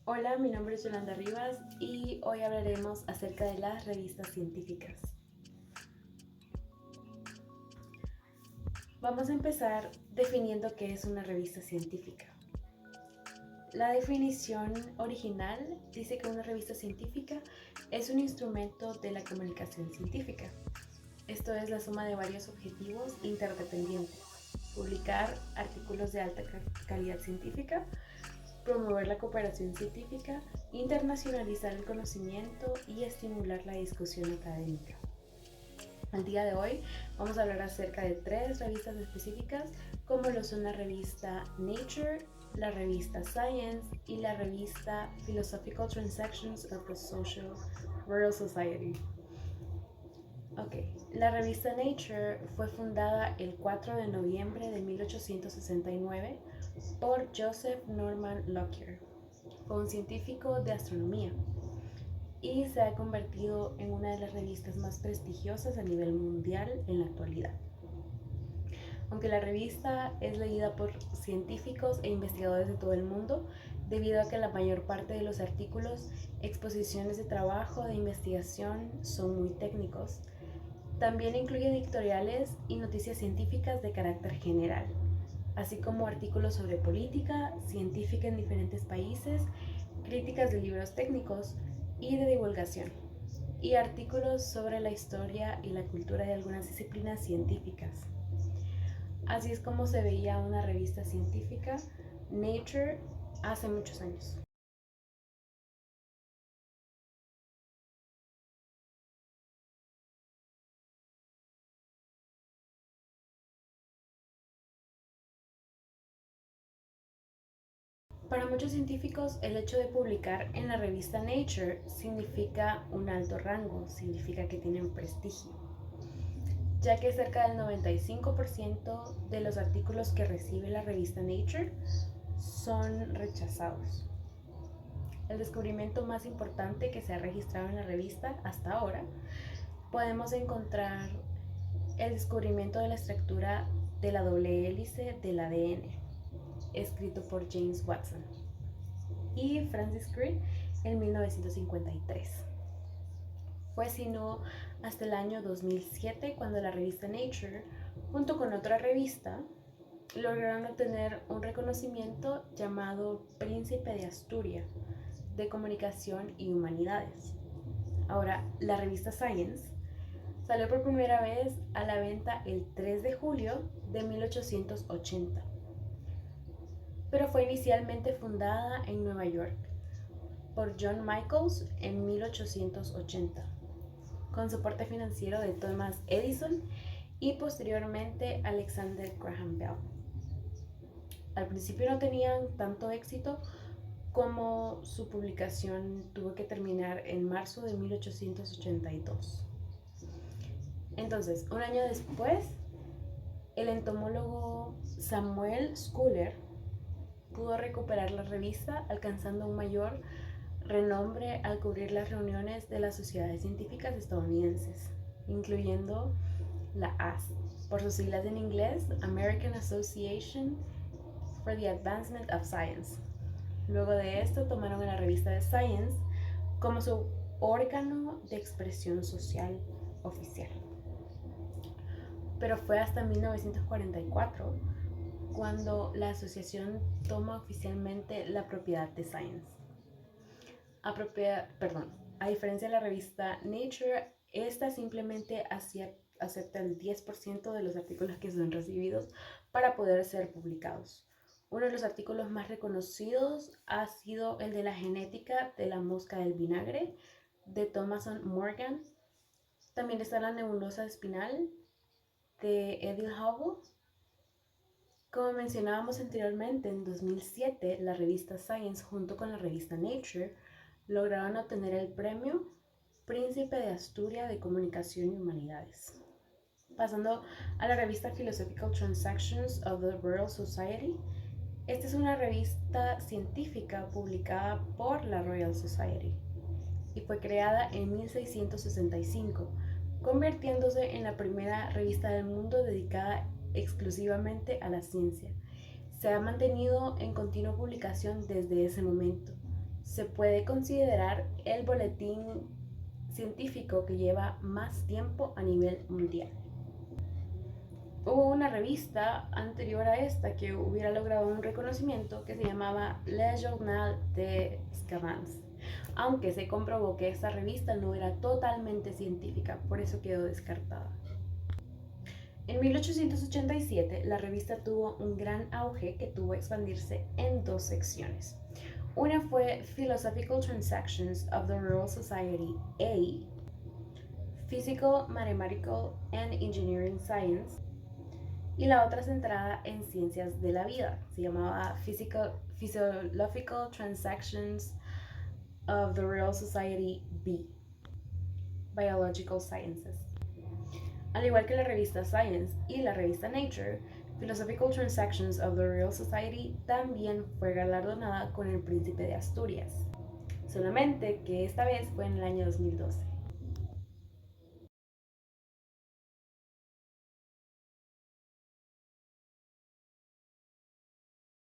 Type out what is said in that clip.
Hola, mi nombre es Yolanda Rivas y hoy hablaremos acerca de las revistas científicas. Vamos a empezar definiendo qué es una revista científica. La definición original dice que una revista científica es un instrumento de la comunicación científica. Esto es la suma de varios objetivos interdependientes: publicar artículos de alta calidad científica, promover la cooperación científica, internacionalizar el conocimiento y estimular la discusión académica. Al día de hoy vamos a hablar acerca de 3 revistas específicas, como lo son la revista Nature, la revista Science y la revista Philosophical Transactions of the Royal Society. La revista Nature fue fundada el 4 de noviembre de 1869 por Joseph Norman Lockyer. Fue un científico de astronomía y se ha convertido en una de las revistas más prestigiosas a nivel mundial en la actualidad. Aunque la revista es leída por científicos e investigadores de todo el mundo, debido a que la mayor parte de los artículos, exposiciones de trabajo de investigación son muy técnicos, también incluye editoriales y noticias científicas de carácter general, así como artículos sobre política científica en diferentes países, críticas de libros técnicos y de divulgación, y artículos sobre la historia y la cultura de algunas disciplinas científicas. Así es como se veía una revista científica, Nature, hace muchos años. Para muchos científicos, el hecho de publicar en la revista Nature significa un alto rango, significa que tienen prestigio, ya que cerca del 95% de los artículos que recibe la revista Nature son rechazados. El descubrimiento más importante que se ha registrado en la revista hasta ahora, podemos encontrar el descubrimiento de la estructura de la doble hélice del ADN, escrito por James Watson y Francis Crick en 1953. Fue sino hasta el año 2007 cuando la revista Nature, junto con otra revista, lograron obtener un reconocimiento llamado Príncipe de Asturias de Comunicación y Humanidades. Ahora, la revista Science salió por primera vez a la venta el 3 de julio de 1880, pero fue inicialmente fundada en Nueva York por John Michaels en 1880, con soporte financiero de Thomas Edison y posteriormente Alexander Graham Bell. Al principio no tenían tanto éxito, como su publicación tuvo que terminar en marzo de 1882. Entonces, un año después, el entomólogo Samuel Schuller pudo recuperar la revista, alcanzando un mayor renombre al cubrir las reuniones de las sociedades científicas estadounidenses, incluyendo la AS, por sus siglas en inglés, American Association for the Advancement of Science. Luego de esto tomaron a la revista de Science como su órgano de expresión social oficial. Pero fue hasta 1944 cuando la asociación toma oficialmente la propiedad de Science. A diferencia de la revista Nature, esta simplemente acepta el 10% de los artículos que son recibidos para poder ser publicados. Uno de los artículos más reconocidos ha sido el de la genética de la mosca del vinagre de Thomason Morgan. También está la nebulosa espinal de Edith Hubble. Como mencionábamos anteriormente, en 2007 la revista Science junto con la revista Nature lograron obtener el premio Príncipe de Asturias de Comunicación y Humanidades. Pasando a la revista Philosophical Transactions of the Royal Society, esta es una revista científica publicada por la Royal Society y fue creada en 1665, convirtiéndose en la primera revista del mundo dedicada exclusivamente a la ciencia. Se ha mantenido en continua publicación desde ese momento, se puede considerar el boletín científico que lleva más tiempo a nivel mundial. Hubo una revista anterior a esta que hubiera logrado un reconocimiento que se llamaba Le Journal des Savants, aunque se comprobó que esta revista no era totalmente científica, por eso quedó descartada. En 1887, la revista tuvo un gran auge que tuvo que expandirse en dos secciones. Una fue Philosophical Transactions of the Royal Society A, Physical, Mathematical and Engineering Science, y la otra centrada en ciencias de la vida. Se llamaba Physiological Transactions of the Royal Society B, Biological Sciences. Al igual que la revista Science y la revista Nature, Philosophical Transactions of the Royal Society también fue galardonada con el Príncipe de Asturias, solamente que esta vez fue en el año 2012.